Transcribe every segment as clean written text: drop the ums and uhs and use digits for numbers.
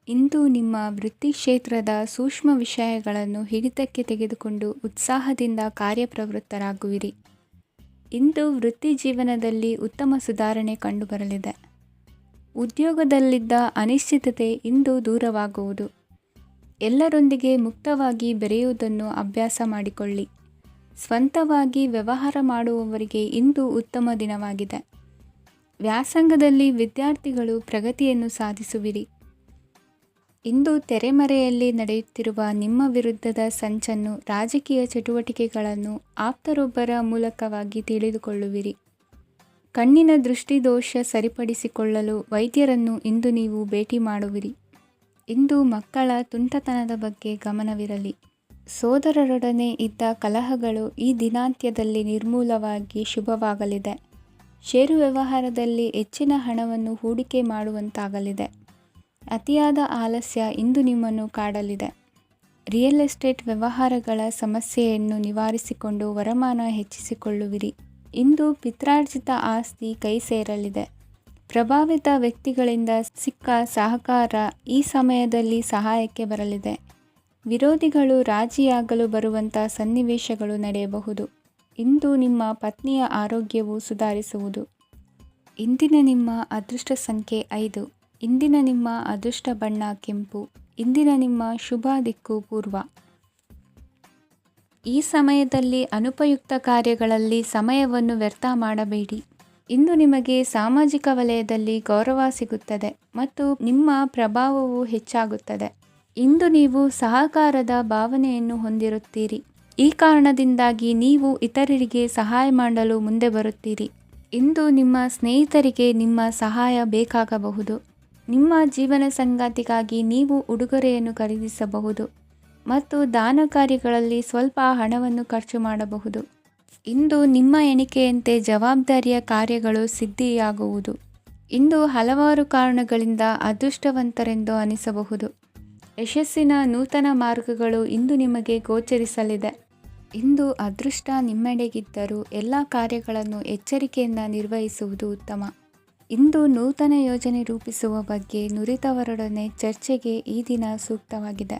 ಇಂದು ನಿಮ್ಮ ವೃತ್ತಿ ಕ್ಷೇತ್ರದ ಸೂಕ್ಷ್ಮ ವಿಷಯಗಳನ್ನು ಹಿಡಿತಕ್ಕೆ ತೆಗೆದುಕೊಂಡು ಉತ್ಸಾಹದಿಂದ ಕಾರ್ಯಪ್ರವೃತ್ತರಾಗುವಿರಿ. ಇಂದು ವೃತ್ತಿ ಜೀವನದಲ್ಲಿ ಉತ್ತಮ ಸುಧಾರಣೆ ಕಂಡುಬರಲಿದೆ. ಉದ್ಯೋಗದಲ್ಲಿದ್ದ ಅನಿಶ್ಚಿತತೆ ಇಂದು ದೂರವಾಗುವುದು. ಎಲ್ಲರೊಂದಿಗೆ ಮುಕ್ತವಾಗಿ ಬೆರೆಯುವುದನ್ನು ಅಭ್ಯಾಸ ಮಾಡಿಕೊಳ್ಳಿ. ಸ್ವಂತವಾಗಿ ವ್ಯವಹಾರ ಮಾಡುವವರಿಗೆ ಇಂದು ಉತ್ತಮ ದಿನವಾಗಿದೆ. ವ್ಯಾಸಂಗದಲ್ಲಿ ವಿದ್ಯಾರ್ಥಿಗಳು ಪ್ರಗತಿಯನ್ನು ಸಾಧಿಸುವಿರಿ. ಇಂದು ತೆರೆಮರೆಯಲ್ಲಿ ನಡೆಯುತ್ತಿರುವ ನಿಮ್ಮ ವಿರುದ್ಧದ ಸಂಚನ್ನು, ರಾಜಕೀಯ ಚಟುವಟಿಕೆಗಳನ್ನು ಆಪ್ತರೊಬ್ಬರ ಮೂಲಕವಾಗಿ ತಿಳಿದುಕೊಳ್ಳುವಿರಿ. ಕಣ್ಣಿನ ದೃಷ್ಟಿದೋಷ ಸರಿಪಡಿಸಿಕೊಳ್ಳಲು ವೈದ್ಯರನ್ನು ಇಂದು ನೀವು ಭೇಟಿ ಮಾಡುವಿರಿ. ಇಂದು ಮಕ್ಕಳ ತುಂಟತನದ ಬಗ್ಗೆ ಗಮನವಿರಲಿ. ಸೋದರರೊಡನೆ ಇದ್ದ ಕಲಹಗಳು ಈ ದಿನಾಂತ್ಯದಲ್ಲಿ ನಿರ್ಮೂಲವಾಗಿ ಶುಭವಾಗಲಿದೆ. ಷೇರು ವ್ಯವಹಾರದಲ್ಲಿ ಹೆಚ್ಚಿನ ಹಣವನ್ನು ಹೂಡಿಕೆ ಮಾಡುವಂತಾಗಲಿದೆ. ಅತಿಯಾದ ಆಲಸ್ಯ ಇಂದು ನಿಮ್ಮನ್ನು ಕಾಡಲಿದೆ. ರಿಯಲ್ ಎಸ್ಟೇಟ್ ವ್ಯವಹಾರಗಳ ಸಮಸ್ಯೆಯನ್ನು ನಿವಾರಿಸಿಕೊಂಡು ವರಮಾನ ಹೆಚ್ಚಿಸಿಕೊಳ್ಳುವಿರಿ. ಇಂದು ಪಿತ್ರಾರ್ಜಿತ ಆಸ್ತಿ ಕೈ ಸೇರಲಿದೆ. ಪ್ರಭಾವಿತ ವ್ಯಕ್ತಿಗಳಿಂದ ಸಿಕ್ಕ ಸಹಕಾರ ಈ ಸಮಯದಲ್ಲಿ ಸಹಾಯಕ್ಕೆ ಬರಲಿದೆ. ವಿರೋಧಿಗಳು ರಾಜಿಯಾಗಲು ಬರುವಂಥ ಸನ್ನಿವೇಶಗಳು ನಡೆಯಬಹುದು. ಇಂದು ನಿಮ್ಮ ಪತ್ನಿಯ ಆರೋಗ್ಯವು ಸುಧಾರಿಸುವುದು. ಇಂದಿನ ನಿಮ್ಮ ಅದೃಷ್ಟ ಸಂಖ್ಯೆ 5. ಇಂದಿನ ನಿಮ್ಮ ಅದೃಷ್ಟ ಬಣ್ಣ ಕೆಂಪು. ಇಂದಿನ ನಿಮ್ಮ ಶುಭ ದಿಕ್ಕು ಪೂರ್ವ. ಈ ಸಮಯದಲ್ಲಿ ಅನುಪಯುಕ್ತ ಕಾರ್ಯಗಳಲ್ಲಿ ಸಮಯವನ್ನು ವ್ಯರ್ಥ ಮಾಡಬೇಡಿ. ಇಂದು ನಿಮಗೆ ಸಾಮಾಜಿಕ ವಲಯದಲ್ಲಿ ಗೌರವ ಸಿಗುತ್ತದೆ ಮತ್ತು ನಿಮ್ಮ ಪ್ರಭಾವವು ಹೆಚ್ಚಾಗುತ್ತದೆ. ಇಂದು ನೀವು ಸಹಕಾರದ ಭಾವನೆಯನ್ನು ಹೊಂದಿರುತ್ತೀರಿ. ಈ ಕಾರಣದಿಂದಾಗಿ ನೀವು ಇತರರಿಗೆ ಸಹಾಯ ಮಾಡಲು ಮುಂದೆ ಬರುತ್ತೀರಿ. ಇಂದು ನಿಮ್ಮ ಸ್ನೇಹಿತರಿಗೆ ನಿಮ್ಮ ಸಹಾಯ ಬೇಕಾಗಬಹುದು. ನಿಮ್ಮ ಜೀವನ ಸಂಗಾತಿಗಾಗಿ ನೀವು ಉಡುಗೊರೆಯನ್ನು ಖರೀದಿಸಬಹುದು ಮತ್ತು ದಾನ ಕಾರ್ಯಗಳಲ್ಲಿ ಸ್ವಲ್ಪ ಹಣವನ್ನು ಖರ್ಚು ಮಾಡಬಹುದು. ಇಂದು ನಿಮ್ಮ ಎಣಿಕೆಯಂತೆ ಜವಾಬ್ದಾರಿಯ ಕಾರ್ಯಗಳು ಸಿದ್ಧಿಯಾಗುವುದು. ಇಂದು ಹಲವಾರು ಕಾರಣಗಳಿಂದ ಅದೃಷ್ಟವಂತರೆಂದು ಅನಿಸಬಹುದು. ಯಶಸ್ಸಿನ ನೂತನ ಮಾರ್ಗಗಳು ಇಂದು ನಿಮಗೆ ಗೋಚರಿಸಲಿದೆ. ಇಂದು ಅದೃಷ್ಟ ನಿಮ್ಮೆಡೆಗಿದ್ದರೂ ಎಲ್ಲ ಕಾರ್ಯಗಳನ್ನು ಎಚ್ಚರಿಕೆಯಿಂದ ನಿರ್ವಹಿಸುವುದು ಉತ್ತಮ. ಇಂದು ನೂತನ ಯೋಜನೆ ರೂಪಿಸುವ ಬಗ್ಗೆ ನುರಿತವರೊಡನೆ ಚರ್ಚೆಗೆ ಈ ದಿನ ಸೂಕ್ತವಾಗಿದೆ.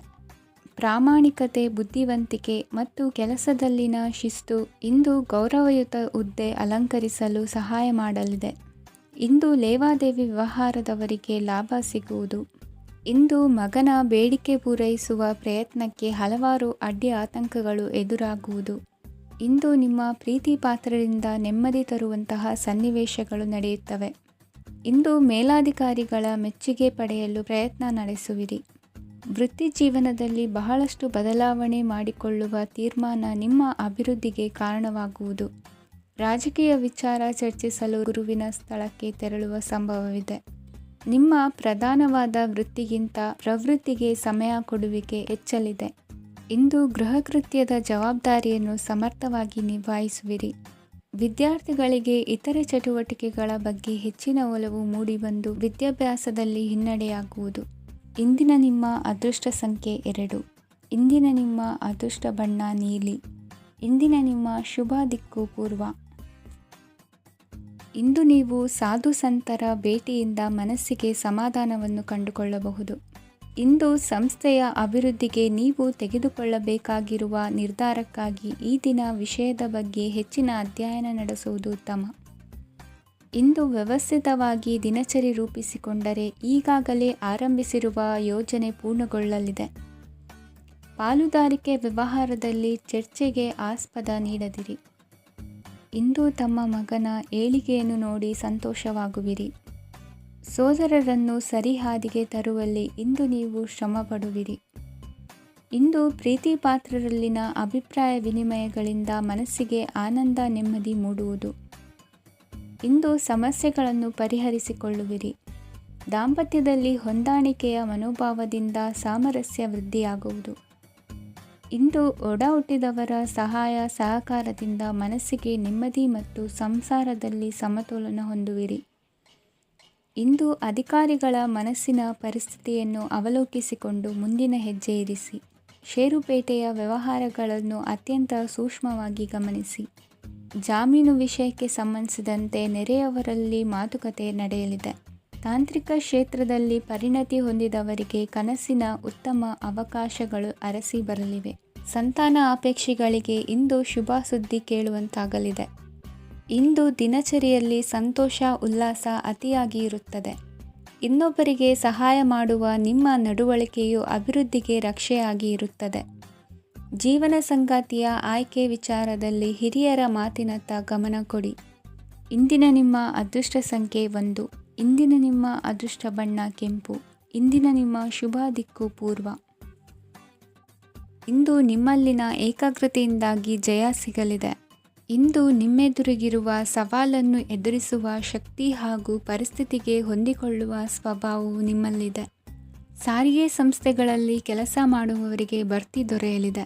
ಪ್ರಾಮಾಣಿಕತೆ, ಬುದ್ಧಿವಂತಿಕೆ ಮತ್ತು ಕೆಲಸದಲ್ಲಿನ ಶಿಸ್ತು ಇಂದು ಗೌರವಯುತ ಹುದ್ದೆ ಅಲಂಕರಿಸಲು ಸಹಾಯ ಮಾಡಲಿದೆ. ಇಂದು ಲೇವಾದೇವಿ ವ್ಯವಹಾರದವರಿಗೆ ಲಾಭ ಸಿಗುವುದು. ಇಂದು ಮಗನ ಬೇಡಿಕೆ ಪೂರೈಸುವ ಪ್ರಯತ್ನಕ್ಕೆ ಹಲವಾರು ಅಡ್ಡಿ ಆತಂಕಗಳು ಎದುರಾಗುವುದು. ಇಂದು ನಿಮ್ಮ ಪ್ರೀತಿ ಪಾತ್ರರಿಂದ ನೆಮ್ಮದಿ ತರುವಂತಹ ಸನ್ನಿವೇಶಗಳು ನಡೆಯುತ್ತವೆ. ಇಂದು ಮೇಲಾಧಿಕಾರಿಗಳ ಮೆಚ್ಚುಗೆ ಪಡೆಯಲು ಪ್ರಯತ್ನ ನಡೆಸುವಿರಿ. ವೃತ್ತಿ ಜೀವನದಲ್ಲಿ ಬಹಳಷ್ಟು ಬದಲಾವಣೆ ಮಾಡಿಕೊಳ್ಳುವ ತೀರ್ಮಾನ ನಿಮ್ಮ ಅಭಿವೃದ್ಧಿಗೆ ಕಾರಣವಾಗುವುದು. ರಾಜಕೀಯ ವಿಚಾರ ಚರ್ಚಿಸಲು ಗುರುವಿನ ಸ್ಥಳಕ್ಕೆ ತೆರಳುವ ಸಂಭವವಿದೆ. ನಿಮ್ಮ ಪ್ರಧಾನವಾದ ವೃತ್ತಿಗಿಂತ ಪ್ರವೃತ್ತಿಗೆ ಸಮಯ ಕೊಡುವಿಕೆ ಹೆಚ್ಚಲಿದೆ. ಇಂದು ಗೃಹ ಕೃತ್ಯದ ಜವಾಬ್ದಾರಿಯನ್ನು ಸಮರ್ಥವಾಗಿ ನಿಭಾಯಿಸುವಿರಿ. ವಿದ್ಯಾರ್ಥಿಗಳಿಗೆ ಇತರೆ ಚಟುವಟಿಕೆಗಳ ಬಗ್ಗೆ ಹೆಚ್ಚಿನ ಒಲವು ಮೂಡಿಬಂದು ವಿದ್ಯಾಭ್ಯಾಸದಲ್ಲಿ ಹಿನ್ನಡೆಯಾಗುವುದು. ಇಂದಿನ ನಿಮ್ಮ ಅದೃಷ್ಟ ಸಂಖ್ಯೆ 2. ಇಂದಿನ ನಿಮ್ಮ ಅದೃಷ್ಟ ಬಣ್ಣ ನೀಲಿ. ಇಂದಿನ ನಿಮ್ಮ ಶುಭ ದಿಕ್ಕು ಪೂರ್ವ. ಇಂದು ನೀವು ಸಾಧು ಸಂತರ ಭೇಟಿಯಿಂದ ಮನಸ್ಸಿಗೆ ಸಮಾಧಾನವನ್ನು ಕಂಡುಕೊಳ್ಳಬಹುದು. ಇಂದು ಸಂಸ್ಥೆಯ ಅಭಿವೃದ್ಧಿಗೆ ನೀವು ತೆಗೆದುಕೊಳ್ಳಬೇಕಾಗಿರುವ ನಿರ್ಧಾರಕ್ಕಾಗಿ ಈ ದಿನ ವಿಷಯದ ಬಗ್ಗೆ ಹೆಚ್ಚಿನ ಅಧ್ಯಯನ ನಡೆಸುವುದು ಉತ್ತಮ. ಇಂದು ವ್ಯವಸ್ಥಿತವಾಗಿ ದಿನಚರಿ ರೂಪಿಸಿಕೊಂಡರೆ ಈಗಾಗಲೇ ಆರಂಭಿಸಿರುವ ಯೋಜನೆ ಪೂರ್ಣಗೊಳ್ಳಲಿದೆ. ಪಾಲುದಾರಿಕೆ ವ್ಯವಹಾರದಲ್ಲಿ ಚರ್ಚೆಗೆ ಆಸ್ಪದ ನೀಡದಿರಿ. ಇಂದು ತಮ್ಮ ಮಗನ ಏಳಿಗೆಯನ್ನು ನೋಡಿ ಸಂತೋಷವಾಗುವಿರಿ. ಸೋದರರನ್ನು ಸರಿಹಾದಿಗೆ ತರುವಲ್ಲಿ ಇಂದು ನೀವು ಶ್ರಮಪಡುವಿರಿ. ಇಂದು ಪ್ರೀತಿ ಪಾತ್ರರಲ್ಲಿನ ಅಭಿಪ್ರಾಯ ವಿನಿಮಯಗಳಿಂದ ಮನಸ್ಸಿಗೆ ಆನಂದ, ನೆಮ್ಮದಿ ಮೂಡುವುದು. ಇಂದು ಸಮಸ್ಯೆಗಳನ್ನು ಪರಿಹರಿಸಿಕೊಳ್ಳುವಿರಿ. ದಾಂಪತ್ಯದಲ್ಲಿ ಹೊಂದಾಣಿಕೆಯ ಮನೋಭಾವದಿಂದ ಸಾಮರಸ್ಯ ವೃದ್ಧಿಯಾಗುವುದು. ಇಂದು ಒಡ ಹುಟ್ಟಿದವರ ಸಹಾಯ ಸಹಕಾರದಿಂದ ಮನಸ್ಸಿಗೆ ನೆಮ್ಮದಿ ಮತ್ತು ಸಂಸಾರದಲ್ಲಿ ಸಮತೋಲನ ಹೊಂದುವಿರಿ. ಇಂದು ಅಧಿಕಾರಿಗಳ ಮನಸ್ಸಿನ ಪರಿಸ್ಥಿತಿಯನ್ನು ಅವಲೋಕಿಸಿಕೊಂಡು ಮುಂದಿನ ಹೆಜ್ಜೆ ಇರಿಸಿ. ಷೇರುಪೇಟೆಯ ವ್ಯವಹಾರಗಳನ್ನು ಅತ್ಯಂತ ಸೂಕ್ಷ್ಮವಾಗಿ ಗಮನಿಸಿ. ಜಾಮೀನು ವಿಷಯಕ್ಕೆ ಸಂಬಂಧಿಸಿದಂತೆ ನೆರೆಯವರಲ್ಲಿ ಮಾತುಕತೆ ನಡೆಯಲಿದೆ. ತಾಂತ್ರಿಕ ಕ್ಷೇತ್ರದಲ್ಲಿ ಪರಿಣತಿ ಹೊಂದಿದವರಿಗೆ ಕನಸಿನ ಉತ್ತಮ ಅವಕಾಶಗಳು ಅರಸಿ ಬರಲಿವೆ. ಸಂತಾನ ಅಪೇಕ್ಷೆಗಳಿಗೆ ಇಂದು ಶುಭ ಸುದ್ದಿ ಕೇಳುವಂತಾಗಲಿದೆ. ಇಂದು ದಿನಚರಿಯಲ್ಲಿ ಸಂತೋಷ ಉಲ್ಲಾಸ ಅತಿಯಾಗಿ ಇರುತ್ತದೆ. ಇನ್ನೊಬ್ಬರಿಗೆ ಸಹಾಯ ಮಾಡುವ ನಿಮ್ಮ ನಡವಳಿಕೆಯು ಅಭಿವೃದ್ಧಿಗೆ ರಕ್ಷೆಯಾಗಿ ಇರುತ್ತದೆ. ಜೀವನ ಸಂಗಾತಿಯ ಆಯ್ಕೆ ವಿಚಾರದಲ್ಲಿ ಹಿರಿಯರ ಮಾತಿನತ್ತ ಗಮನ ಕೊಡಿ. ಇಂದಿನ ನಿಮ್ಮ ಅದೃಷ್ಟ ಸಂಖ್ಯೆ 1. ಇಂದಿನ ನಿಮ್ಮ ಅದೃಷ್ಟ ಬಣ್ಣ ಕೆಂಪು. ಇಂದಿನ ನಿಮ್ಮ ಶುಭ ದಿಕ್ಕು ಪೂರ್ವ. ಇಂದು ನಿಮ್ಮಲ್ಲಿನ ಏಕಾಗ್ರತೆಯಿಂದಾಗಿ ಜಯ ಸಿಗಲಿದೆ. ಇಂದು ನಿಮ್ಮೆದುರಿಗಿರುವ ಸವಾಲನ್ನು ಎದುರಿಸುವ ಶಕ್ತಿ ಹಾಗೂ ಪರಿಸ್ಥಿತಿಗೆ ಹೊಂದಿಕೊಳ್ಳುವ ಸ್ವಭಾವವು ನಿಮ್ಮಲ್ಲಿದೆ. ಸಾರಿಗೆ ಸಂಸ್ಥೆಗಳಲ್ಲಿ ಕೆಲಸ ಮಾಡುವವರಿಗೆ ಬಡ್ತಿ ದೊರೆಯಲಿದೆ.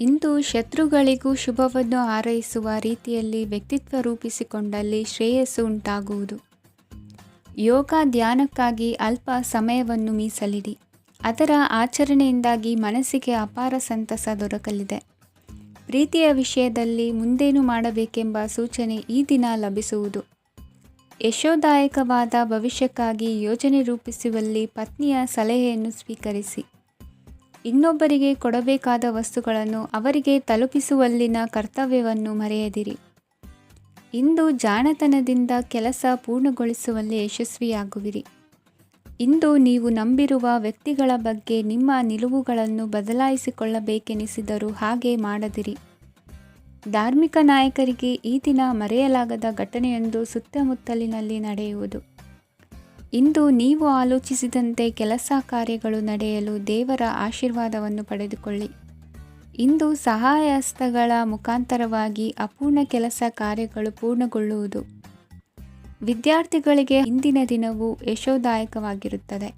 ಇಂದು ಶತ್ರುಗಳಿಗೂ ಶುಭವನ್ನು ಹಾರೈಸುವ ರೀತಿಯಲ್ಲಿ ವ್ಯಕ್ತಿತ್ವ ರೂಪಿಸಿಕೊಂಡಲ್ಲಿ ಶ್ರೇಯಸ್ಸು ಉಂಟಾಗುವುದು. ಯೋಗ ಧ್ಯಾನಕ್ಕಾಗಿ ಅಲ್ಪ ಸಮಯವನ್ನು ಮೀಸಲಿಡಿ. ಅದರ ಆಚರಣೆಯಿಂದಾಗಿ ಮನಸ್ಸಿಗೆ ಅಪಾರ ಸಂತಸ ದೊರಕಲಿದೆ. ಪ್ರೀತಿಯ ವಿಷಯದಲ್ಲಿ ಮುಂದೇನು ಮಾಡಬೇಕೆಂಬ ಸೂಚನೆ ಈ ದಿನ ಲಭಿಸುವುದು. ಯಶೋದಾಯಕವಾದ ಭವಿಷ್ಯಕ್ಕಾಗಿ ಯೋಜನೆ ರೂಪಿಸುವಲ್ಲಿ ಪತ್ನಿಯ ಸಲಹೆಯನ್ನು ಸ್ವೀಕರಿಸಿ. ಇನ್ನೊಬ್ಬರಿಗೆ ಕೊಡಬೇಕಾದ ವಸ್ತುಗಳನ್ನು ಅವರಿಗೆ ತಲುಪಿಸುವಲ್ಲಿನ ಕರ್ತವ್ಯವನ್ನು ಮರೆಯದಿರಿ. ಇಂದು ಜಾಣತನದಿಂದ ಕೆಲಸ ಪೂರ್ಣಗೊಳಿಸುವಲ್ಲಿ ಯಶಸ್ವಿಯಾಗುವಿರಿ. ಇಂದು ನೀವು ನಂಬಿರುವ ವ್ಯಕ್ತಿಗಳ ಬಗ್ಗೆ ನಿಮ್ಮ ನಿಲುವುಗಳನ್ನು ಬದಲಾಯಿಸಿಕೊಳ್ಳಬೇಕೆನಿಸಿದರೂ ಹಾಗೆ ಮಾಡದಿರಿ. ಧಾರ್ಮಿಕ ನಾಯಕರಿಗೆ ಈ ದಿನ ಮರೆಯಲಾಗದ ಘಟನೆಯೊಂದು ಸುತ್ತಮುತ್ತಲಿನಲ್ಲಿ ನಡೆಯುವುದು. ಇಂದು ನೀವು ಆಲೋಚಿಸಿದಂತೆ ಕೆಲಸ ಕಾರ್ಯಗಳು ನಡೆಯಲು ದೇವರ ಆಶೀರ್ವಾದವನ್ನು ಪಡೆದುಕೊಳ್ಳಿ. ಇಂದು ಸಹಾಯ ಹಸ್ತಗಳ ಮುಖಾಂತರವಾಗಿ ಅಪೂರ್ಣ ಕೆಲಸ ಕಾರ್ಯಗಳು ಪೂರ್ಣಗೊಳ್ಳುವುದು. ವಿದ್ಯಾರ್ಥಿಗಳಿಗೆ ಇಂದಿನ ದಿನವು ಯಶೋದಾಯಕವಾಗಿರುತ್ತದೆ.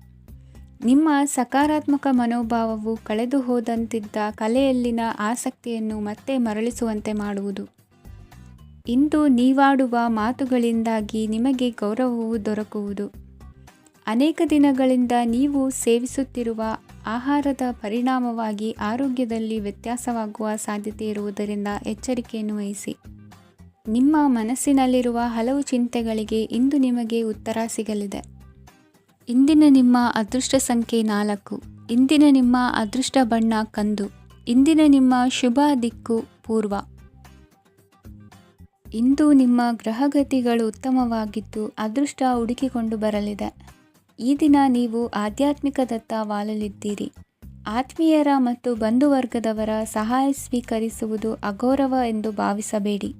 ನಿಮ್ಮ ಸಕಾರಾತ್ಮಕ ಮನೋಭಾವವು ಕಳೆದು ಹೋದಂತಿದ್ದ ಕಲೆಯಲ್ಲಿನ ಆಸಕ್ತಿಯನ್ನು ಮತ್ತೆ ಮರಳಿಸುವಂತೆ ಮಾಡುವುದು. ಇಂದು ನೀವಾಡುವ ಮಾತುಗಳಿಂದಾಗಿ ನಿಮಗೆ ಗೌರವವು ದೊರಕುವುದು. ಅನೇಕ ದಿನಗಳಿಂದ ನೀವು ಸೇವಿಸುತ್ತಿರುವ ಆಹಾರದ ಪರಿಣಾಮವಾಗಿ ಆರೋಗ್ಯದಲ್ಲಿ ವ್ಯತ್ಯಾಸವಾಗುವ ಸಾಧ್ಯತೆ ಇರುವುದರಿಂದ ಎಚ್ಚರಿಕೆಯನ್ನು ವಹಿಸಿ. ನಿಮ್ಮ ಮನಸ್ಸಿನಲ್ಲಿರುವ ಹಲವು ಚಿಂತೆಗಳಿಗೆ ಇಂದು ನಿಮಗೆ ಉತ್ತರ ಸಿಗಲಿದೆ. ಇಂದಿನ ನಿಮ್ಮ ಅದೃಷ್ಟ ಸಂಖ್ಯೆ 4. ಇಂದಿನ ನಿಮ್ಮ ಅದೃಷ್ಟ ಬಣ್ಣ ಕಂದು. ಇಂದಿನ ನಿಮ್ಮ ಶುಭ ದಿಕ್ಕು ಪೂರ್ವ. ಇಂದು ನಿಮ್ಮ ಗ್ರಹಗತಿಗಳು ಉತ್ತಮವಾಗಿದ್ದು ಅದೃಷ್ಟ ಹುಡುಕಿಕೊಂಡು ಬರಲಿದೆ. ಈ ದಿನ ನೀವು ಆಧ್ಯಾತ್ಮಿಕದತ್ತ ವಾಲಲಿದ್ದೀರಿ. ಆತ್ಮೀಯರ ಮತ್ತು ಬಂಧುವರ್ಗದವರ ಸಹಾಯ ಸ್ವೀಕರಿಸುವುದು ಅಗೌರವ ಎಂದು ಭಾವಿಸಬೇಡಿ.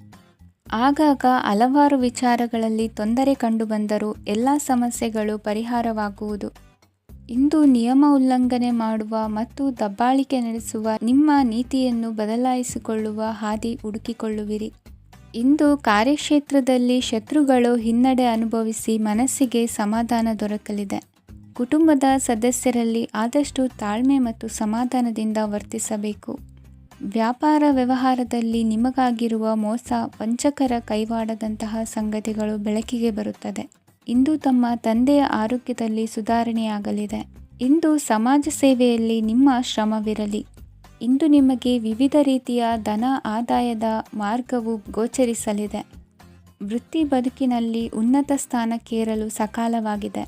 ಆಗಾಗ ಹಲವಾರು ವಿಚಾರಗಳಲ್ಲಿ ತೊಂದರೆ ಕಂಡುಬಂದರೂ ಎಲ್ಲ ಸಮಸ್ಯೆಗಳು ಪರಿಹಾರವಾಗುವುದು. ಇಂದು ನಿಯಮ ಉಲ್ಲಂಘನೆ ಮಾಡುವ ಮತ್ತು ದಬ್ಬಾಳಿಕೆ ನಡೆಸುವ ನಿಮ್ಮ ನೀತಿಯನ್ನು ಬದಲಾಯಿಸಿಕೊಳ್ಳುವ ಹಾದಿ ಹುಡುಕಿಕೊಳ್ಳುವಿರಿ. ಇಂದು ಕಾರ್ಯಕ್ಷೇತ್ರದಲ್ಲಿ ಶತ್ರುಗಳು ಹಿನ್ನಡೆ ಅನುಭವಿಸಿ ಮನಸ್ಸಿಗೆ ಸಮಾಧಾನ ದೊರಕಲಿದೆ. ಕುಟುಂಬದ ಸದಸ್ಯರಲ್ಲಿ ಆದಷ್ಟು ತಾಳ್ಮೆ ಮತ್ತು ಸಮಾಧಾನದಿಂದ ವರ್ತಿಸಬೇಕು. ವ್ಯಾಪಾರ ವ್ಯವಹಾರದಲ್ಲಿ ನಿಮಗಾಗಿರುವ ಮೋಸ, ವಂಚಕರ ಕೈವಾಡದಂತಹ ಸಂಗತಿಗಳು ಬೆಳಕಿಗೆ ಬರುತ್ತದೆ. ಇಂದು ತಮ್ಮ ತಂದೆಯ ಆರೋಗ್ಯದಲ್ಲಿ ಸುಧಾರಣೆಯಾಗಲಿದೆ. ಇಂದು ಸಮಾಜ ಸೇವೆಯಲ್ಲಿ ನಿಮ್ಮ ಶ್ರಮವಿರಲಿ. ಇಂದು ನಿಮಗೆ ವಿವಿಧ ರೀತಿಯ ಧನ ಆದಾಯದ ಮಾರ್ಗವು ಗೋಚರಿಸಲಿದೆ. ವೃತ್ತಿ ಬದುಕಿನಲ್ಲಿ ಉನ್ನತ ಸ್ಥಾನಕ್ಕೇರಲು ಸಕಾಲವಾಗಿದೆ.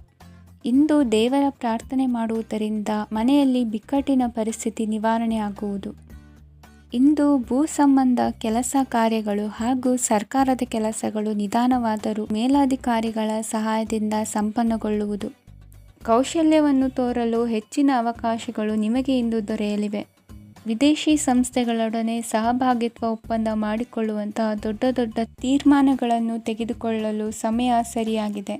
ಇಂದು ದೇವರ ಪ್ರಾರ್ಥನೆ ಮಾಡುವುದರಿಂದ ಮನೆಯಲ್ಲಿ ಬಿಕ್ಕಟ್ಟಿನ ಪರಿಸ್ಥಿತಿ ನಿವಾರಣೆಯಾಗುವುದು. ಇಂದು ಭೂ ಸಂಬಂಧ ಕೆಲಸ ಕಾರ್ಯಗಳು ಹಾಗೂ ಸರ್ಕಾರದ ಕೆಲಸಗಳು ನಿಧಾನವಾದರೂ ಮೇಲಾಧಿಕಾರಿಗಳ ಸಹಾಯದಿಂದ ಸಂಪನ್ನಗೊಳ್ಳುವುದು. ಕೌಶಲ್ಯವನ್ನು ತೋರಲು ಹೆಚ್ಚಿನ ಅವಕಾಶಗಳು ನಿಮಗೆ ಇಂದು ದೊರೆಯಲಿವೆ. ವಿದೇಶಿ ಸಂಸ್ಥೆಗಳೊಡನೆ ಸಹಭಾಗಿತ್ವ ಒಪ್ಪಂದ ಮಾಡಿಕೊಳ್ಳುವಂತಹ ದೊಡ್ಡ ದೊಡ್ಡ ತೀರ್ಮಾನಗಳನ್ನು ತೆಗೆದುಕೊಳ್ಳಲು ಸಮಯ ಸರಿಯಾಗಿದೆ.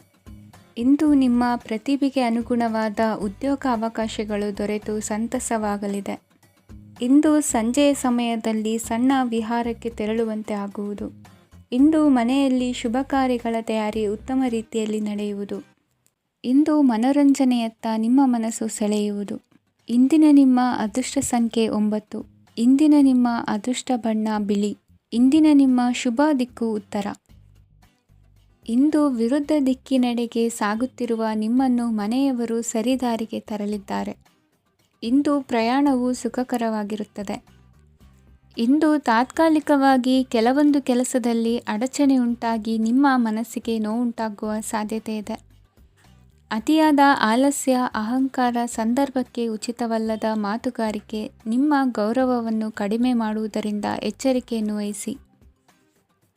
ಇಂದು ನಿಮ್ಮ ಪ್ರತಿಭೆಗೆ ಅನುಗುಣವಾದ ಉದ್ಯೋಗ ಅವಕಾಶಗಳು ದೊರೆತು ಸಂತಸವಾಗಲಿದೆ. ಇಂದು ಸಂಜೆಯ ಸಮಯದಲ್ಲಿ ಸಣ್ಣ ವಿಹಾರಕ್ಕೆ ತೆರಳುವಂತೆ ಆಗುವುದು. ಇಂದು ಮನೆಯಲ್ಲಿ ಶುಭ ಕಾರ್ಯಗಳ ತಯಾರಿ ಉತ್ತಮ ರೀತಿಯಲ್ಲಿ ನಡೆಯುವುದು. ಇಂದು ಮನೋರಂಜನೆಯತ್ತ ನಿಮ್ಮ ಮನಸ್ಸು ಸೆಳೆಯುವುದು. ಇಂದಿನ ನಿಮ್ಮ ಅದೃಷ್ಟ ಸಂಖ್ಯೆ 9. ಇಂದಿನ ನಿಮ್ಮ ಅದೃಷ್ಟ ಬಣ್ಣ ಬಿಳಿ. ಇಂದಿನ ನಿಮ್ಮ ಶುಭ ದಿಕ್ಕು ಉತ್ತರ. ಇಂದು ವಿರುದ್ಧ ದಿಕ್ಕಿನೆಡೆಗೆ ಸಾಗುತ್ತಿರುವ ನಿಮ್ಮನ್ನು ಮನೆಯವರು ಸರಿದಾರಿಗೆ ತರಲಿದ್ದಾರೆ. ಇಂದು ಪ್ರಯಾಣವು ಸುಖಕರವಾಗಿರುತ್ತದೆ. ಇಂದು ತಾತ್ಕಾಲಿಕವಾಗಿ ಕೆಲವೊಂದು ಕೆಲಸದಲ್ಲಿ ಅಡಚಣೆ ಉಂಟಾಗಿ ನಿಮ್ಮ ಮನಸ್ಸಿಗೆ ನೋವುಂಟಾಗುವ ಸಾಧ್ಯತೆ ಇದೆ. ಅತಿಯಾದ ಆಲಸ್ಯ, ಅಹಂಕಾರ, ಸಂದರ್ಭಕ್ಕೆ ಉಚಿತವಲ್ಲದ ಮಾತುಗಾರಿಕೆ ನಿಮ್ಮ ಗೌರವವನ್ನು ಕಡಿಮೆ ಮಾಡುವುದರಿಂದ ಎಚ್ಚರಿಕೆಯನ್ನು ವಹಿಸಿ.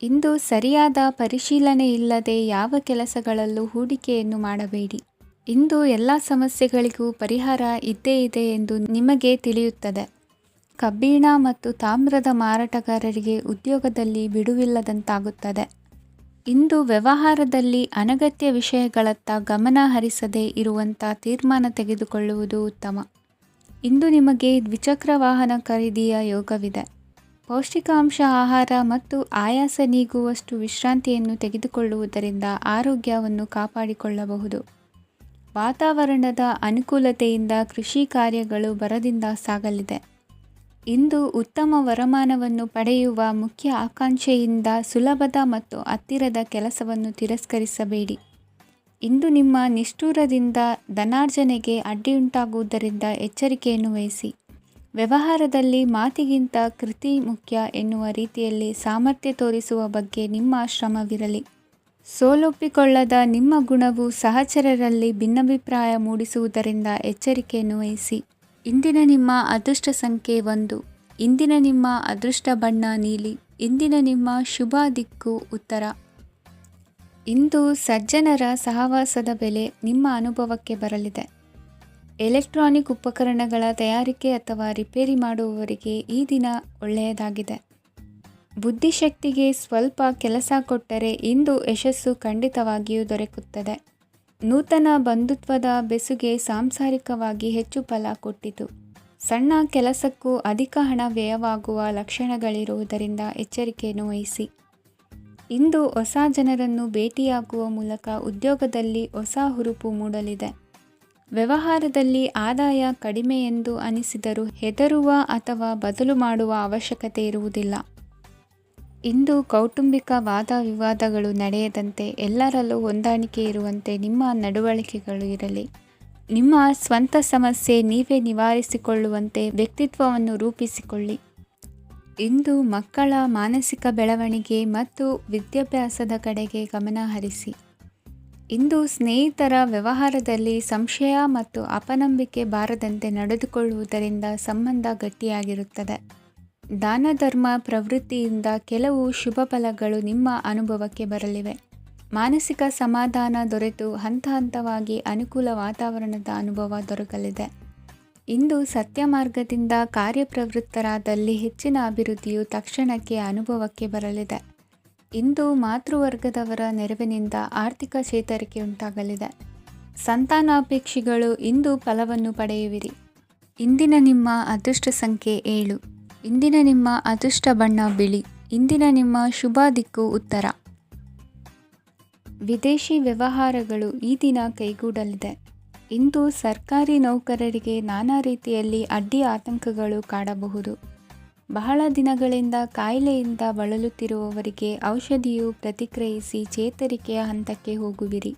ಇಂದು ಸರಿಯಾದ ಪರಿಶೀಲನೆ ಇಲ್ಲದೆ ಯಾವ ಕೆಲಸಗಳಲ್ಲೂ ಹೂಡಿಕೆಯನ್ನು ಮಾಡಬೇಡಿ. ಇಂದು ಎಲ್ಲ ಸಮಸ್ಯೆಗಳಿಗೂ ಪರಿಹಾರ ಇದ್ದೇ ಇದೆ ಎಂದು ನಿಮಗೆ ತಿಳಿಯುತ್ತದೆ. ಕಬ್ಬಿಣ ಮತ್ತು ತಾಮ್ರದ ಮಾರಾಟಗಾರರಿಗೆ ಉದ್ಯೋಗದಲ್ಲಿ ಬಿಡುವಿಲ್ಲದಂತಾಗುತ್ತದೆ. ಇಂದು ವ್ಯವಹಾರದಲ್ಲಿ ಅನಗತ್ಯ ವಿಷಯಗಳತ್ತ ಗಮನ ಹರಿಸದೇ ಇರುವಂಥ ತೀರ್ಮಾನ ತೆಗೆದುಕೊಳ್ಳುವುದು ಉತ್ತಮ. ಇಂದು ನಿಮಗೆ ದ್ವಿಚಕ್ರ ವಾಹನ ಖರೀದಿಯ ಯೋಗವಿದೆ. ಪೌಷ್ಟಿಕಾಂಶ ಆಹಾರ ಮತ್ತು ಆಯಾಸ ನೀಗುವಷ್ಟು ವಿಶ್ರಾಂತಿಯನ್ನು ತೆಗೆದುಕೊಳ್ಳುವುದರಿಂದ ಆರೋಗ್ಯವನ್ನು ಕಾಪಾಡಿಕೊಳ್ಳಬಹುದು. ವಾತಾವರಣದ ಅನುಕೂಲತೆಯಿಂದ ಕೃಷಿ ಕಾರ್ಯಗಳು ಭರದಿಂದ ಸಾಗಲಿದೆ. ಇಂದು ಉತ್ತಮ ವರಮಾನವನ್ನು ಪಡೆಯುವ ಮುಖ್ಯ ಆಕಾಂಕ್ಷೆಯಿಂದ ಸುಲಭದ ಮತ್ತು ಹತ್ತಿರದ ಕೆಲಸವನ್ನು ತಿರಸ್ಕರಿಸಬೇಡಿ. ಇಂದು ನಿಮ್ಮ ನಿಷ್ಠುರದಿಂದ ಧನಾರ್ಜನೆಗೆ ಅಡ್ಡಿಯುಂಟಾಗುವುದರಿಂದ ಎಚ್ಚರಿಕೆಯನ್ನು ವಹಿಸಿ. ವ್ಯವಹಾರದಲ್ಲಿ ಮಾತಿಗಿಂತ ಕೃತಿ ಮುಖ್ಯ ಎನ್ನುವ ರೀತಿಯಲ್ಲಿ ಸಾಮರ್ಥ್ಯ ತೋರಿಸುವ ಬಗ್ಗೆ ನಿಮ್ಮ ಶ್ರಮವಿರಲಿ. ಸೋಲೊಪ್ಪಿಕೊಳ್ಳದ ನಿಮ್ಮ ಗುಣವು ಸಹಚರರಲ್ಲಿ ಭಿನ್ನಾಭಿಪ್ರಾಯ ಮೂಡಿಸುವುದರಿಂದ ಎಚ್ಚರಿಕೆಯನ್ನು ವಹಿಸಿ. ಇಂದಿನ ನಿಮ್ಮ ಅದೃಷ್ಟ ಸಂಖ್ಯೆ 1. ಇಂದಿನ ನಿಮ್ಮ ಅದೃಷ್ಟ ಬಣ್ಣ ನೀಲಿ. ಇಂದಿನ ನಿಮ್ಮ ಶುಭ ದಿಕ್ಕು ಉತ್ತರ. ಇಂದು ಸಜ್ಜನರ ಸಹವಾಸದ ಬೆಲೆ ನಿಮ್ಮ ಅನುಭವಕ್ಕೆ ಬರಲಿದೆ. ಎಲೆಕ್ಟ್ರಾನಿಕ್ ಉಪಕರಣಗಳ ತಯಾರಿಕೆ ಅಥವಾ ರಿಪೇರಿ ಮಾಡುವವರಿಗೆ ಈ ದಿನ ಒಳ್ಳೆಯದಾಗಿದೆ. ಬುದ್ಧಿಶಕ್ತಿಗೆ ಸ್ವಲ್ಪ ಕೆಲಸ ಕೊಟ್ಟರೆ ಇಂದು ಯಶಸ್ಸು ಖಂಡಿತವಾಗಿಯೂ ದೊರಕುತ್ತದೆ. ನೂತನ ಬಂಧುತ್ವದ ಬೆಸುಗೆ ಸಾಂಸಾರಿಕವಾಗಿ ಹೆಚ್ಚು ಫಲ ಕೊಟ್ಟಿತು. ಸಣ್ಣ ಕೆಲಸಕ್ಕೂ ಅಧಿಕ ಹಣ ವ್ಯಯವಾಗುವ ಲಕ್ಷಣಗಳಿರುವುದರಿಂದ ಎಚ್ಚರಿಕೆಯನ್ನು ವಹಿಸಿ. ಇಂದು ಹೊಸ ಜನರನ್ನು ಭೇಟಿಯಾಗುವ ಮೂಲಕ ಉದ್ಯೋಗದಲ್ಲಿ ಹೊಸ ಹುರುಪು ಮೂಡಲಿದೆ. ವ್ಯವಹಾರದಲ್ಲಿ ಆದಾಯ ಕಡಿಮೆ ಎಂದು ಅನಿಸಿದರೂ ಹೆದರುವ ಅಥವಾ ಬದಲು ಮಾಡುವ ಅವಶ್ಯಕತೆ ಇರುವುದಿಲ್ಲ. ಇಂದು ಕೌಟುಂಬಿಕ ವಾದ ವಿವಾದಗಳು ನಡೆಯದಂತೆ ಎಲ್ಲರಲ್ಲೂ ಹೊಂದಾಣಿಕೆ ಇರುವಂತೆ ನಿಮ್ಮ ನಡವಳಿಕೆಗಳು ಇರಲಿ. ನಿಮ್ಮ ಸ್ವಂತ ಸಮಸ್ಯೆ ನೀವೇ ನಿವಾರಿಸಿಕೊಳ್ಳುವಂತೆ ವ್ಯಕ್ತಿತ್ವವನ್ನು ರೂಪಿಸಿಕೊಳ್ಳಿ. ಇಂದು ಮಕ್ಕಳ ಮಾನಸಿಕ ಬೆಳವಣಿಗೆ ಮತ್ತು ವಿದ್ಯಾಭ್ಯಾಸದ ಕಡೆಗೆ ಗಮನ ಹರಿಸಿ. ಇಂದು ಸ್ನೇಹಿತರ ವ್ಯವಹಾರದಲ್ಲಿ ಸಂಶಯ ಮತ್ತು ಅಪನಂಬಿಕೆ ಬಾರದಂತೆ ನಡೆದುಕೊಳ್ಳುವುದರಿಂದ ಸಂಬಂಧ ಗಟ್ಟಿಯಾಗಿರುತ್ತದೆ. ದಾನ ಧರ್ಮ ಪ್ರವೃತ್ತಿಯಿಂದ ಕೆಲವು ಶುಭ ಫಲಗಳು ನಿಮ್ಮ ಅನುಭವಕ್ಕೆ ಬರಲಿವೆ. ಮಾನಸಿಕ ಸಮಾಧಾನ ದೊರೆತು ಹಂತ ಹಂತವಾಗಿ ಅನುಕೂಲ ವಾತಾವರಣದ ಅನುಭವ ದೊರಕಲಿದೆ. ಇಂದು ಸತ್ಯ ಮಾರ್ಗದಿಂದ ಕಾರ್ಯಪ್ರವೃತ್ತರಾದಲ್ಲಿ ಹೆಚ್ಚಿನ ಅಭಿವೃದ್ಧಿಯು ತಕ್ಷಣಕ್ಕೆ ಅನುಭವಕ್ಕೆ ಬರಲಿದೆ. ಇಂದು ಮಾತೃವರ್ಗದವರ ನೆರವಿನಿಂದ ಆರ್ಥಿಕ ಚೇತರಿಕೆ ಉಂಟಾಗಲಿದೆ. ಸಂತಾನಾಪೇಕ್ಷಿಗಳು ಇಂದು ಫಲವನ್ನು ಪಡೆಯುವಿರಿ. ಇಂದಿನ ನಿಮ್ಮ ಅದೃಷ್ಟ ಸಂಖ್ಯೆ 7. ಇಂದಿನ ನಿಮ್ಮ ಅದೃಷ್ಟ ಬಣ್ಣ ಬಿಳಿ. ಇಂದಿನ ನಿಮ್ಮ ಶುಭ ದಿಕ್ಕು ಉತ್ತರ. ವಿದೇಶಿ ವ್ಯವಹಾರಗಳು ಈ ದಿನ ಕೈಗೂಡಲಿದೆ. ಇಂದು ಸರ್ಕಾರಿ ನೌಕರರಿಗೆ ನಾನಾ ರೀತಿಯಲ್ಲಿ ಅಡ್ಡಿ ಆತಂಕಗಳು ಕಾಡಬಹುದು. ಬಹಳ ದಿನಗಳಿಂದ ಕಾಯಿಲೆಯಿಂದ ಬಳಲುತ್ತಿರುವವರಿಗೆ ಔಷಧಿಯು ಪ್ರತಿಕ್ರಿಯಿಸಿ ಚೇತರಿಕೆಯ ಹಂತಕ್ಕೆ ಹೋಗುವಿರಿ.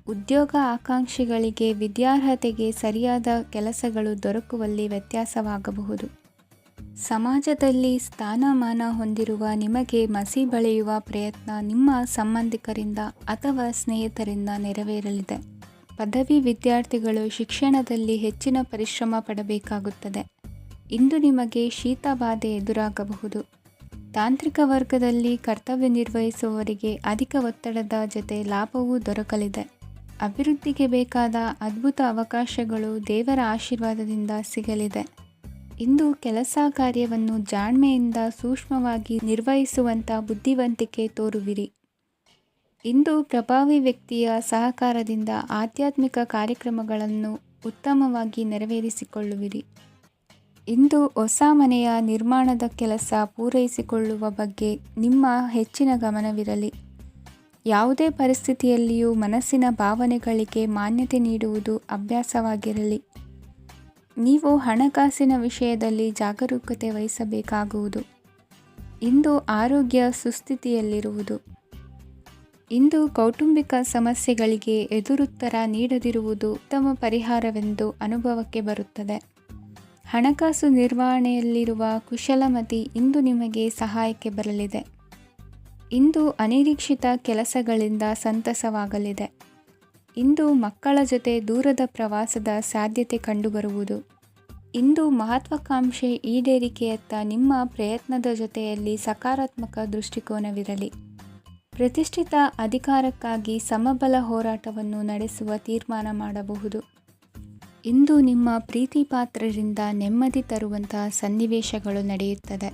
ಉದ್ಯೋಗ ಆಕಾಂಕ್ಷಿಗಳಿಗೆ ವಿದ್ಯಾರ್ಹತೆಗೆ ಸರಿಯಾದ ಕೆಲಸಗಳು ದೊರಕುವಲ್ಲಿ ವ್ಯತ್ಯಾಸವಾಗಬಹುದು. ಸಮಾಜದಲ್ಲಿ ಸ್ಥಾನಮಾನ ಹೊಂದಿರುವ ನಿಮಗೆ ಮಸಿ ಬಳಿಯುವ ಪ್ರಯತ್ನ ನಿಮ್ಮ ಸಂಬಂಧಿಕರಿಂದ ಅಥವಾ ಸ್ನೇಹಿತರಿಂದ ನೆರವೇರಲಿದೆ. ಪದವಿ ವಿದ್ಯಾರ್ಥಿಗಳು ಶಿಕ್ಷಣದಲ್ಲಿ ಹೆಚ್ಚಿನ ಪರಿಶ್ರಮ ಪಡಬೇಕಾಗುತ್ತದೆ. ಇಂದು ನಿಮಗೆ ಶೀತ ಬಾಧೆ ಎದುರಾಗಬಹುದು. ತಾಂತ್ರಿಕ ವರ್ಗದಲ್ಲಿ ಕರ್ತವ್ಯ ನಿರ್ವಹಿಸುವವರಿಗೆ ಅಧಿಕ ಒತ್ತಡದ ಜೊತೆ ಲಾಭವೂ ದೊರಕಲಿದೆ. ಅಭಿವೃದ್ಧಿಗೆ ಬೇಕಾದ ಅದ್ಭುತ ಅವಕಾಶಗಳು ದೇವರ ಆಶೀರ್ವಾದದಿಂದ ಸಿಗಲಿದೆ. ಇಂದು ಕೆಲಸ ಕಾರ್ಯವನ್ನು ಜಾಣ್ಮೆಯಿಂದ ಸೂಕ್ಷ್ಮವಾಗಿ ನಿರ್ವಹಿಸುವಂಥ ಬುದ್ಧಿವಂತಿಕೆ ತೋರುವಿರಿ. ಇಂದು ಪ್ರಭಾವಿ ವ್ಯಕ್ತಿಯ ಸಹಕಾರದಿಂದ ಆಧ್ಯಾತ್ಮಿಕ ಕಾರ್ಯಕ್ರಮಗಳನ್ನು ಉತ್ತಮವಾಗಿ ನೆರವೇರಿಸಿಕೊಳ್ಳುವಿರಿ. ಇಂದು ಹೊಸ ಮನೆಯ ನಿರ್ಮಾಣದ ಕೆಲಸ ಪೂರೈಸಿಕೊಳ್ಳುವ ಬಗ್ಗೆ ನಿಮ್ಮ ಹೆಚ್ಚಿನ ಗಮನವಿರಲಿ. ಯಾವುದೇ ಪರಿಸ್ಥಿತಿಯಲ್ಲಿಯೂ ಮನಸ್ಸಿನ ಭಾವನೆಗಳಿಗೆ ಮಾನ್ಯತೆ ನೀಡುವುದು ಅಭ್ಯಾಸವಾಗಿರಲಿ. ನೀವು ಹಣಕಾಸಿನ ವಿಷಯದಲ್ಲಿ ಜಾಗರೂಕತೆ ವಹಿಸಬೇಕಾಗುವುದು. ಇಂದು ಆರೋಗ್ಯ ಸುಸ್ಥಿತಿಯಲ್ಲಿರುವುದು. ಇಂದು ಕೌಟುಂಬಿಕ ಸಮಸ್ಯೆಗಳಿಗೆ ಎದುರುತ್ತರ ನೀಡದಿರುವುದು ಉತ್ತಮ ಪರಿಹಾರವೆಂದು ಅನುಭವಕ್ಕೆ ಬರುತ್ತದೆ. ಹಣಕಾಸು ನಿರ್ವಹಣೆಯಲ್ಲಿರುವ ಕುಶಲಮತಿ ಇಂದು ನಿಮಗೆ ಸಹಾಯಕ್ಕೆ ಬರಲಿದೆ. ಇಂದು ಅನಿರೀಕ್ಷಿತ ಕೆಲಸಗಳಿಂದ ಸಂತಸವಾಗಲಿದೆ. ಇಂದು ಮಕ್ಕಳ ಜೊತೆ ದೂರದ ಪ್ರವಾಸದ ಸಾಧ್ಯತೆ ಕಂಡುಬರುವುದು. ಇಂದು ಮಹತ್ವಾಕಾಂಕ್ಷೆ ಈಡೇರಿಕೆಯತ್ತ ನಿಮ್ಮ ಪ್ರಯತ್ನದ ಜೊತೆಯಲ್ಲಿ ಸಕಾರಾತ್ಮಕ ದೃಷ್ಟಿಕೋನವಿರಲಿ. ಪ್ರತಿಷ್ಠಿತ ಅಧಿಕಾರಕ್ಕಾಗಿ ಸಮಬಲ ಹೋರಾಟವನ್ನು ನಡೆಸುವ ತೀರ್ಮಾನ ಮಾಡಬಹುದು. ಇಂದು ನಿಮ್ಮ ಪ್ರೀತಿ ಪಾತ್ರರಿಂದ ನೆಮ್ಮದಿ ತರುವಂತಹ ಸನ್ನಿವೇಶಗಳು ನಡೆಯುತ್ತದೆ.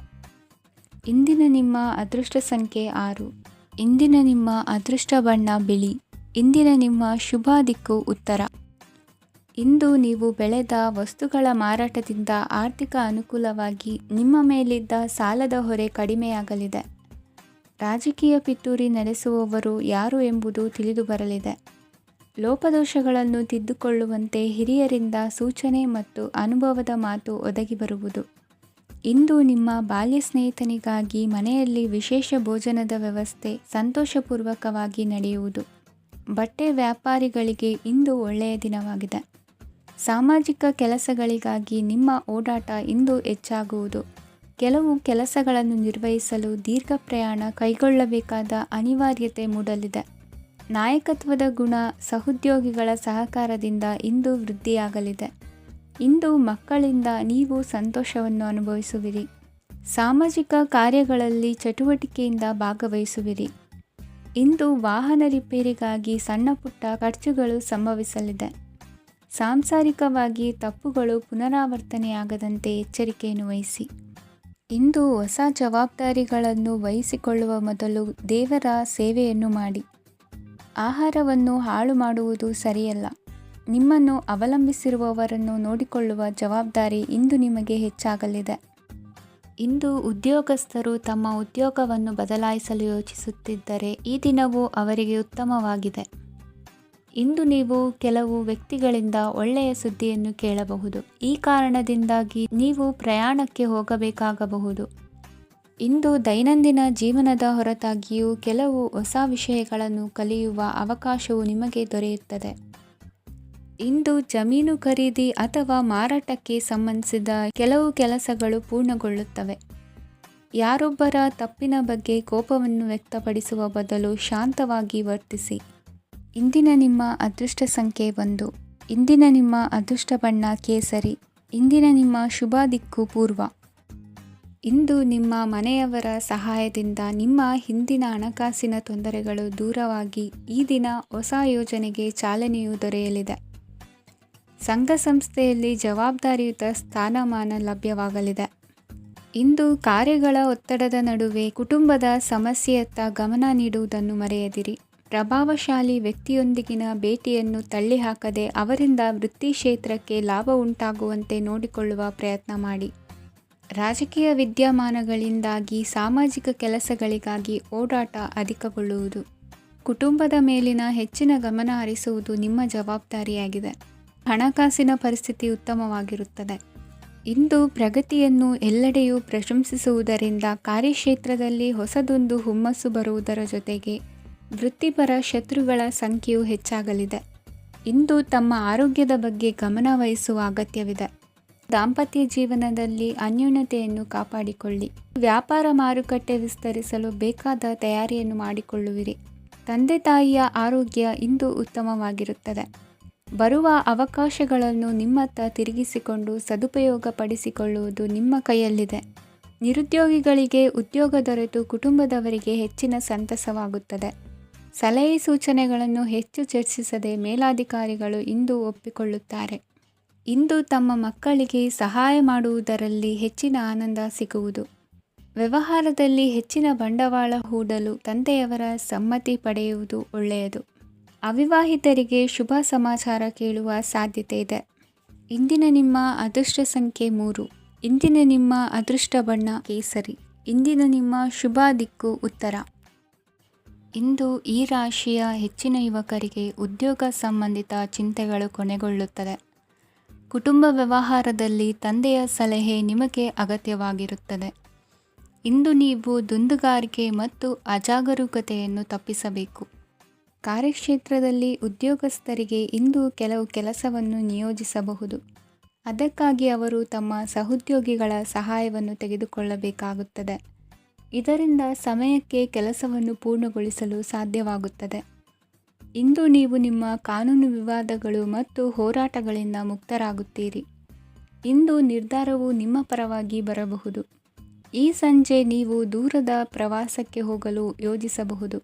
ಇಂದಿನ ನಿಮ್ಮ ಅದೃಷ್ಟ ಸಂಖ್ಯೆ 6. ಇಂದಿನ ನಿಮ್ಮ ಅದೃಷ್ಟ ಬಣ್ಣ ಬಿಳಿ. ಇಂದಿನ ನಿಮ್ಮ ಶುಭ ದಿಕ್ಕು ಉತ್ತರ. ಇಂದು ನೀವು ಬೆಳೆದ ವಸ್ತುಗಳ ಮಾರಾಟದಿಂದ ಆರ್ಥಿಕ ಅನುಕೂಲವಾಗಿ ನಿಮ್ಮ ಮೇಲಿದ್ದ ಸಾಲದ ಹೊರೆ ಕಡಿಮೆಯಾಗಲಿದೆ. ರಾಜಕೀಯ ಪಿತೂರಿ ನಡೆಸುವವರು ಯಾರು ಎಂಬುದು ತಿಳಿದು ಬರಲಿದೆ. ಲೋಪದೋಷಗಳನ್ನು ತಿದ್ದುಕೊಳ್ಳುವಂತೆ ಹಿರಿಯರಿಂದ ಸೂಚನೆ ಮತ್ತು ಅನುಭವದ ಮಾತು ಒದಗಿ ಬರುವುದು. ಇಂದು ನಿಮ್ಮ ಬಾಲ್ಯ ಸ್ನೇಹಿತನಿಗಾಗಿ ಮನೆಯಲ್ಲಿ ವಿಶೇಷ ಭೋಜನದ ವ್ಯವಸ್ಥೆ ಸಂತೋಷಪೂರ್ವಕವಾಗಿ ನಡೆಯುವುದು. ಬಟ್ಟೆ ವ್ಯಾಪಾರಿಗಳಿಗೆ ಇಂದು ಒಳ್ಳೆಯ ದಿನವಾಗಿದೆ. ಸಾಮಾಜಿಕ ಕೆಲಸಗಳಿಗಾಗಿ ನಿಮ್ಮ ಓಡಾಟ ಇಂದು ಹೆಚ್ಚಾಗುವುದು. ಕೆಲವು ಕೆಲಸಗಳನ್ನು ನಿರ್ವಹಿಸಲು ದೀರ್ಘ ಪ್ರಯಾಣ ಕೈಗೊಳ್ಳಬೇಕಾದ ಅನಿವಾರ್ಯತೆ ಮೂಡಲಿದೆ. ನಾಯಕತ್ವದ ಗುಣ ಸಹೋದ್ಯೋಗಿಗಳ ಸಹಕಾರದಿಂದ ಇಂದು ವೃದ್ಧಿಯಾಗಲಿದೆ. ಇಂದು ಮಕ್ಕಳಿಂದ ನೀವು ಸಂತೋಷವನ್ನು ಅನುಭವಿಸುವಿರಿ. ಸಾಮಾಜಿಕ ಕಾರ್ಯಗಳಲ್ಲಿ ಚಟುವಟಿಕೆಯಿಂದ ಭಾಗವಹಿಸುವಿರಿ. ಇಂದು ವಾಹನ ರಿಪೇರಿಗಾಗಿ ಸಣ್ಣ ಪುಟ್ಟ ಖರ್ಚುಗಳು ಸಂಭವಿಸಲಿದೆ. ಸಾಂಸಾರಿಕವಾಗಿ ತಪ್ಪುಗಳು ಪುನರಾವರ್ತನೆಯಾಗದಂತೆ ಎಚ್ಚರಿಕೆಯನ್ನು ವಹಿಸಿ. ಇಂದು ಹೊಸ ಜವಾಬ್ದಾರಿಗಳನ್ನು ವಹಿಸಿಕೊಳ್ಳುವ ಮೊದಲು ದೇವರ ಸೇವೆಯನ್ನು ಮಾಡಿ. ಆಹಾರವನ್ನು ಹಾಳು ಮಾಡುವುದು ಸರಿಯಲ್ಲ. ನಿಮ್ಮನ್ನು ಅವಲಂಬಿಸಿರುವವರನ್ನು ನೋಡಿಕೊಳ್ಳುವ ಜವಾಬ್ದಾರಿ ಇಂದು ನಿಮಗೆ ಹೆಚ್ಚಾಗಲಿದೆ. ಇಂದು ಉದ್ಯೋಗಸ್ಥರು ತಮ್ಮ ಉದ್ಯೋಗವನ್ನು ಬದಲಾಯಿಸಲು ಯೋಚಿಸುತ್ತಿದ್ದರೆ ಈ ದಿನವೂ ಅವರಿಗೆ ಉತ್ತಮವಾಗಿದೆ. ಇಂದು ನೀವು ಕೆಲವು ವ್ಯಕ್ತಿಗಳಿಂದ ಒಳ್ಳೆಯ ಸುದ್ದಿಯನ್ನು ಕೇಳಬಹುದು. ಈ ಕಾರಣದಿಂದಾಗಿ ನೀವು ಪ್ರಯಾಣಕ್ಕೆ ಹೋಗಬೇಕಾಗಬಹುದು. ಇಂದು ದೈನಂದಿನ ಜೀವನದ ಹೊರತಾಗಿಯೂ ಕೆಲವು ಹೊಸ ವಿಷಯಗಳನ್ನು ಕಲಿಯುವ ಅವಕಾಶವು ನಿಮಗೆ ದೊರೆಯುತ್ತದೆ. ಇಂದು ಜಮೀನು ಖರೀದಿ ಅಥವಾ ಮಾರಾಟಕ್ಕೆ ಸಂಬಂಧಿಸಿದ ಕೆಲವು ಕೆಲಸಗಳು ಪೂರ್ಣಗೊಳ್ಳುತ್ತವೆ. ಯಾರೊಬ್ಬರ ತಪ್ಪಿನ ಬಗ್ಗೆ ಕೋಪವನ್ನು ವ್ಯಕ್ತಪಡಿಸುವ ಬದಲು ಶಾಂತವಾಗಿ ವರ್ತಿಸಿ. ಇಂದಿನ ನಿಮ್ಮ ಅದೃಷ್ಟ ಸಂಖ್ಯೆ 1. ಇಂದಿನ ನಿಮ್ಮ ಅದೃಷ್ಟ ಬಣ್ಣ ಕೇಸರಿ. ಇಂದಿನ ನಿಮ್ಮ ಶುಭ ದಿಕ್ಕು ಪೂರ್ವ. ಇಂದು ನಿಮ್ಮ ಮನೆಯವರ ಸಹಾಯದಿಂದ ನಿಮ್ಮ ಹಿಂದಿನ ಹಣಕಾಸಿನ ತೊಂದರೆಗಳು ದೂರವಾಗಿ ಈ ದಿನ ಹೊಸ ಯೋಜನೆಗೆ ಚಾಲನೆಯು ದೊರೆಯಲಿದೆ. ಸಂಘ ಸಂಸ್ಥೆಯಲ್ಲಿ ಜವಾಬ್ದಾರಿಯುತ ಸ್ಥಾನಮಾನ ಲಭ್ಯವಾಗಲಿದೆ. ಇಂದು ಕಾರ್ಯಗಳ ಒತ್ತಡದ ನಡುವೆ ಕುಟುಂಬದ ಸಮಸ್ಯೆಯತ್ತ ಗಮನ ನೀಡುವುದನ್ನು ಮರೆಯದಿರಿ. ಪ್ರಭಾವಶಾಲಿ ವ್ಯಕ್ತಿಯೊಂದಿಗಿನ ಭೇಟಿಯನ್ನು ತಳ್ಳಿಹಾಕದೆ ಅವರಿಂದ ವೃತ್ತಿ ಕ್ಷೇತ್ರಕ್ಕೆ ಲಾಭ ಉಂಟಾಗುವಂತೆ ನೋಡಿಕೊಳ್ಳುವ ಪ್ರಯತ್ನ ಮಾಡಿ. ರಾಜಕೀಯ ವಿದ್ಯಮಾನಗಳಿಂದಾಗಿ ಸಾಮಾಜಿಕ ಕೆಲಸಗಳಿಗಾಗಿ ಓಡಾಟ ಅಧಿಕಗೊಳ್ಳುವುದು. ಕುಟುಂಬದ ಮೇಲಿನ ಹೆಚ್ಚಿನ ಗಮನ ಹರಿಸುವುದು ನಿಮ್ಮ ಜವಾಬ್ದಾರಿಯಾಗಿದೆ. ಹಣಕಾಸಿನ ಪರಿಸ್ಥಿತಿ ಉತ್ತಮವಾಗಿರುತ್ತದೆ. ಇಂದು ಪ್ರಗತಿಯನ್ನು ಎಲ್ಲೆಡೆಯೂ ಪ್ರಶಂಸಿಸುವುದರಿಂದ ಕಾರ್ಯಕ್ಷೇತ್ರದಲ್ಲಿ ಹೊಸದೊಂದು ಹುಮ್ಮಸ್ಸು ಬರುವುದರ ಜೊತೆಗೆ ವೃತ್ತಿಪರ ಶತ್ರುಗಳ ಸಂಖ್ಯೆಯು ಹೆಚ್ಚಾಗಲಿದೆ. ಇಂದು ತಮ್ಮ ಆರೋಗ್ಯದ ಬಗ್ಗೆ ಗಮನ ವಹಿಸುವ ಅಗತ್ಯವಿದೆ. ದಾಂಪತ್ಯ ಜೀವನದಲ್ಲಿ ಅನ್ಯೋನ್ಯತೆಯನ್ನು ಕಾಪಾಡಿಕೊಳ್ಳಿ. ವ್ಯಾಪಾರ ಮಾರುಕಟ್ಟೆ ವಿಸ್ತರಿಸಲು ಬೇಕಾದ ತಯಾರಿಯನ್ನು ಮಾಡಿಕೊಳ್ಳುವಿರಿ. ತಂದೆ ತಾಯಿಯ ಆರೋಗ್ಯ ಇಂದು ಉತ್ತಮವಾಗಿರುತ್ತದೆ. ಬರುವ ಅವಕಾಶಗಳನ್ನು ನಿಮ್ಮತ್ತ ತಿರುಗಿಸಿಕೊಂಡು ಸದುಪಯೋಗಪಡಿಸಿಕೊಳ್ಳುವುದು ನಿಮ್ಮ ಕೈಯಲ್ಲಿದೆ. ನಿರುದ್ಯೋಗಿಗಳಿಗೆ ಉದ್ಯೋಗ ದೊರೆತು ಕುಟುಂಬದವರಿಗೆ ಹೆಚ್ಚಿನ ಸಂತಸವಾಗುತ್ತದೆ. ಸಲಹೆ ಸೂಚನೆಗಳನ್ನು ಹೆಚ್ಚು ಚರ್ಚಿಸದೆ ಮೇಲಾಧಿಕಾರಿಗಳು ಇಂದು ಒಪ್ಪಿಕೊಳ್ಳುತ್ತಾರೆ. ಇಂದು ತಮ್ಮ ಮಕ್ಕಳಿಗೆ ಸಹಾಯ ಮಾಡುವುದರಲ್ಲಿ ಹೆಚ್ಚಿನ ಆನಂದ ಸಿಗುವುದು. ವ್ಯವಹಾರದಲ್ಲಿ ಹೆಚ್ಚಿನ ಬಂಡವಾಳ ಹೂಡಲು ತಂದೆಯವರ ಸಮ್ಮತಿ ಪಡೆಯುವುದು ಒಳ್ಳೆಯದು. ಅವಿವಾಹಿತರಿಗೆ ಶುಭ ಸಮಾಚಾರ ಕೇಳುವ ಸಾಧ್ಯತೆ ಇದೆ. ಇಂದಿನ ನಿಮ್ಮ ಅದೃಷ್ಟ ಸಂಖ್ಯೆ 3. ಇಂದಿನ ನಿಮ್ಮ ಅದೃಷ್ಟ ಬಣ್ಣ ಕೇಸರಿ. ಇಂದಿನ ನಿಮ್ಮ ಶುಭ ದಿಕ್ಕು ಉತ್ತರ. ಇಂದು ಈ ರಾಶಿಯ ಹೆಚ್ಚಿನ ಯುವಕರಿಗೆ ಉದ್ಯೋಗ ಸಂಬಂಧಿತ ಚಿಂತೆಗಳು ಕೊನೆಗೊಳ್ಳುತ್ತದೆ. ಕುಟುಂಬ ವ್ಯವಹಾರದಲ್ಲಿ ತಂದೆಯ ಸಲಹೆ ನಿಮಗೆ ಅಗತ್ಯವಾಗಿರುತ್ತದೆ. ಇಂದು ನೀವು ದುಂದುಗಾರಿಕೆ ಮತ್ತು ಅಜಾಗರೂಕತೆಯನ್ನು ತಪ್ಪಿಸಬೇಕು. ಕಾರ್ಯಕ್ಷೇತ್ರದಲ್ಲಿ ಉದ್ಯೋಗಸ್ಥರಿಗೆ ಇಂದು ಕೆಲವು ಕೆಲಸವನ್ನು ನಿಯೋಜಿಸಬಹುದು. ಅದಕ್ಕಾಗಿ ಅವರು ತಮ್ಮ ಸಹೋದ್ಯೋಗಿಗಳ ಸಹಾಯವನ್ನು ತೆಗೆದುಕೊಳ್ಳಬೇಕಾಗುತ್ತದೆ. ಇದರಿಂದ ಸಮಯಕ್ಕೆ ಕೆಲಸವನ್ನು ಪೂರ್ಣಗೊಳಿಸಲು ಸಾಧ್ಯವಾಗುತ್ತದೆ. ಇಂದು ನೀವು ನಿಮ್ಮ ಕಾನೂನು ವಿವಾದಗಳು ಮತ್ತು ಹೋರಾಟಗಳಿಂದ ಮುಕ್ತರಾಗುತ್ತೀರಿ. ಇಂದು ನಿರ್ಧಾರವು ನಿಮ್ಮ ಪರವಾಗಿ ಬರಬಹುದು. ಈ ಸಂಜೆ ನೀವು ದೂರದ ಪ್ರವಾಸಕ್ಕೆ ಹೋಗಲು ಯೋಜಿಸಬಹುದು.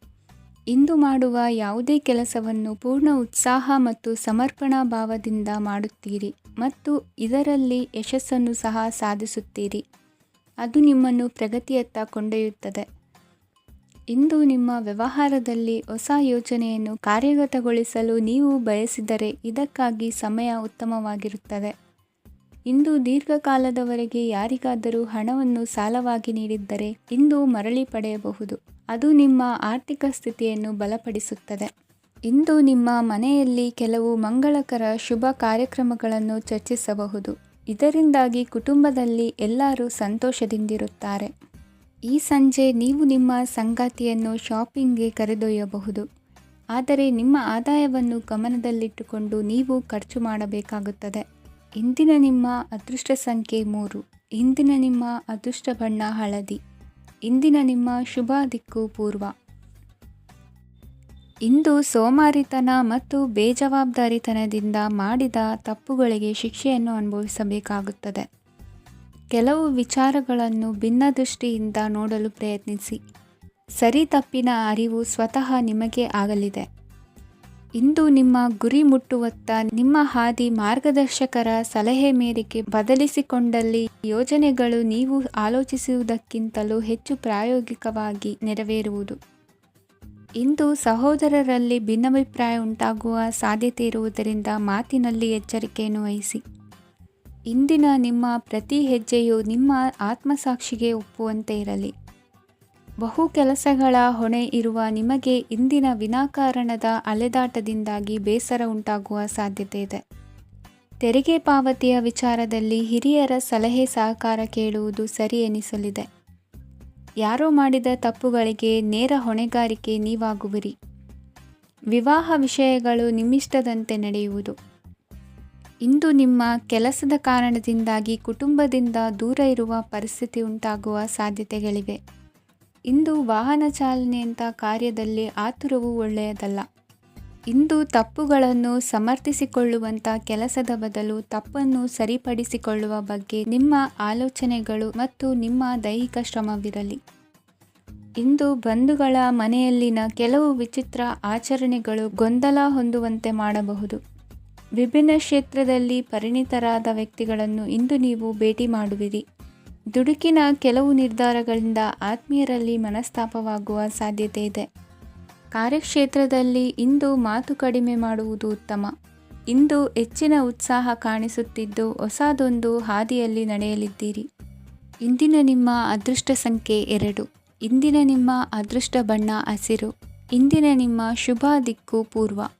ಇಂದು ಮಾಡುವ ಯಾವುದೇ ಕೆಲಸವನ್ನು ಪೂರ್ಣ ಉತ್ಸಾಹ ಮತ್ತು ಸಮರ್ಪಣಾ ಭಾವದಿಂದ ಮಾಡುತ್ತೀರಿ ಮತ್ತು ಇದರಲ್ಲಿ ಯಶಸ್ಸನ್ನು ಸಹ ಸಾಧಿಸುತ್ತೀರಿ. ಅದು ನಿಮ್ಮನ್ನು ಪ್ರಗತಿಯತ್ತ ಕೊಂಡೊಯ್ಯುತ್ತದೆ. ಇಂದು ನಿಮ್ಮ ವ್ಯವಹಾರದಲ್ಲಿ ಹೊಸ ಯೋಜನೆಯನ್ನು ಕಾರ್ಯಗತಗೊಳಿಸಲು ನೀವು ಬಯಸಿದರೆ ಇದಕ್ಕಾಗಿ ಸಮಯ ಉತ್ತಮವಾಗಿರುತ್ತದೆ. ಇಂದು ದೀರ್ಘಕಾಲದವರೆಗೆ ಯಾರಿಗಾದರೂ ಹಣವನ್ನು ಸಾಲವಾಗಿ ನೀಡಿದ್ದರೆ ಇಂದು ಮರಳಿ ಪಡೆಯಬಹುದು. ಅದು ನಿಮ್ಮ ಆರ್ಥಿಕ ಸ್ಥಿತಿಯನ್ನು ಬಲಪಡಿಸುತ್ತದೆ. ಇಂದು ನಿಮ್ಮ ಮನೆಯಲ್ಲಿ ಕೆಲವು ಮಂಗಳಕರ ಶುಭ ಕಾರ್ಯಕ್ರಮಗಳನ್ನು ಚರ್ಚಿಸಬಹುದು. ಇದರಿಂದಾಗಿ ಕುಟುಂಬದಲ್ಲಿ ಎಲ್ಲರೂ ಸಂತೋಷದಿಂದಿರುತ್ತಾರೆ. ಈ ಸಂಜೆ ನೀವು ನಿಮ್ಮ ಸಂಗಾತಿಯನ್ನು ಶಾಪಿಂಗ್ಗೆ ಕರೆದೊಯ್ಯಬಹುದು. ಆದರೆ ನಿಮ್ಮ ಆದಾಯವನ್ನು ಗಮನದಲ್ಲಿಟ್ಟುಕೊಂಡು ನೀವು ಖರ್ಚು ಮಾಡಬೇಕಾಗುತ್ತದೆ. ಇಂದಿನ ನಿಮ್ಮ ಅದೃಷ್ಟ ಸಂಖ್ಯೆ 3. ಇಂದಿನ ನಿಮ್ಮ ಅದೃಷ್ಟ ಬಣ್ಣ ಹಳದಿ. ಇಂದಿನ ನಿಮ್ಮ ಶುಭ ದಿಕ್ಕು ಪೂರ್ವ. ಇಂದು ಸೋಮಾರಿತನ ಮತ್ತು ಬೇಜವಾಬ್ದಾರಿತನದಿಂದ ಮಾಡಿದ ತಪ್ಪುಗಳಿಗೆ ಶಿಕ್ಷೆಯನ್ನು ಅನುಭವಿಸಬೇಕಾಗುತ್ತದೆ. ಕೆಲವು ವಿಚಾರಗಳನ್ನು ಭಿನ್ನ ದೃಷ್ಟಿಯಿಂದ ನೋಡಲು ಪ್ರಯತ್ನಿಸಿ. ಸರಿ ತಪ್ಪಿನ ಅರಿವು ಸ್ವತಃ ನಿಮಗೆ ಆಗಲಿದೆ. ಇಂದು ನಿಮ್ಮ ಗುರಿ ಮುಟ್ಟುವತ್ತ ನಿಮ್ಮ ಹಾದಿ ಮಾರ್ಗದರ್ಶಕರ ಸಲಹೆ ಮೇರೆಗೆ ಬದಲಿಸಿಕೊಂಡಲ್ಲಿ ಯೋಜನೆಗಳು ನೀವು ಆಲೋಚಿಸುವುದಕ್ಕಿಂತಲೂ ಹೆಚ್ಚು ಪ್ರಾಯೋಗಿಕವಾಗಿ ನೆರವೇರುವುದು. ಇಂದು ಸಹೋದರರಲ್ಲಿ ಭಿನ್ನಾಭಿಪ್ರಾಯ ಉಂಟಾಗುವ ಸಾಧ್ಯತೆ ಇರುವುದರಿಂದ ಮಾತಿನಲ್ಲಿ ಎಚ್ಚರಿಕೆಯನ್ನು ವಹಿಸಿ. ಇಂದಿನ ನಿಮ್ಮ ಪ್ರತಿ ಹೆಜ್ಜೆಯು ನಿಮ್ಮ ಆತ್ಮಸಾಕ್ಷಿಗೆ ಒಪ್ಪುವಂತೆ ಇರಲಿ. ಬಹು ಕೆಲಸಗಳ ಹೊಣೆ ಇರುವ ನಿಮಗೆ ಇಂದಿನ ವಿನಾಕಾರಣದ ಅಲೆದಾಟದಿಂದಾಗಿ ಬೇಸರ ಉಂಟಾಗುವ ಸಾಧ್ಯತೆ ಇದೆ. ತೆರಿಗೆ ಪಾವತಿಯ ವಿಚಾರದಲ್ಲಿ ಹಿರಿಯರ ಸಲಹೆ ಸಹಕಾರ ಕೇಳುವುದು ಸರಿ ಎನಿಸಲಿದೆ. ಯಾರೋ ಮಾಡಿದ ತಪ್ಪುಗಳಿಗೆ ನೇರ ಹೊಣೆಗಾರಿಕೆ ನೀವಾಗುವಿರಿ. ವಿವಾಹ ವಿಷಯಗಳು ನಿಮ್ಮಿಷ್ಟದಂತೆ ನಡೆಯುವುದು. ಇಂದು ನಿಮ್ಮ ಕೆಲಸದ ಕಾರಣದಿಂದಾಗಿ ಕುಟುಂಬದಿಂದ ದೂರ ಇರುವ ಪರಿಸ್ಥಿತಿ ಉಂಟಾಗುವ ಸಾಧ್ಯತೆಗಳಿವೆ. ಇಂದು ವಾಹನ ಚಾಲನೆಯಂಥ ಕಾರ್ಯದಲ್ಲಿ ಆತುರವು ಒಳ್ಳೆಯದಲ್ಲ. ಇಂದು ತಪ್ಪುಗಳನ್ನು ಸಮರ್ಥಿಸಿಕೊಳ್ಳುವಂಥ ಕೆಲಸದ ಬದಲು ತಪ್ಪನ್ನು ಸರಿಪಡಿಸಿಕೊಳ್ಳುವ ಬಗ್ಗೆ ನಿಮ್ಮ ಆಲೋಚನೆಗಳು ಮತ್ತು ನಿಮ್ಮ ದೈಹಿಕ ಶ್ರಮವಿರಲಿ. ಇಂದು ಬಂಧುಗಳ ಮನೆಯಲ್ಲಿನ ಕೆಲವು ವಿಚಿತ್ರ ಆಚರಣೆಗಳು ಗೊಂದಲ ಹೊಂದುವಂತೆ ಮಾಡಬಹುದು. ವಿಭಿನ್ನ ಕ್ಷೇತ್ರದಲ್ಲಿ ಪರಿಣಿತರಾದ ವ್ಯಕ್ತಿಗಳನ್ನು ಇಂದು ನೀವು ಭೇಟಿ ಮಾಡುವಿರಿ. ದುಡುಕಿನ ಕೆಲವು ನಿರ್ಧಾರಗಳಿಂದ ಆತ್ಮೀಯರಲ್ಲಿ ಮನಸ್ತಾಪವಾಗುವ ಸಾಧ್ಯತೆ ಇದೆ. ಕಾರ್ಯಕ್ಷೇತ್ರದಲ್ಲಿ ಇಂದು ಮಾತು ಕಡಿಮೆ ಮಾಡುವುದು ಉತ್ತಮ. ಇಂದು ಹೆಚ್ಚಿನ ಉತ್ಸಾಹ ಕಾಣಿಸುತ್ತಿದ್ದು ಹೊಸದೊಂದು ಹಾದಿಯಲ್ಲಿ ನಡೆಯಲಿದ್ದೀರಿ. ಇಂದಿನ ನಿಮ್ಮ ಅದೃಷ್ಟ ಸಂಖ್ಯೆ 2. ಇಂದಿನ ನಿಮ್ಮ ಅದೃಷ್ಟ ಬಣ್ಣ ಹಸಿರು. ಇಂದಿನ ನಿಮ್ಮ ಶುಭ ದಿಕ್ಕು ಪೂರ್ವ.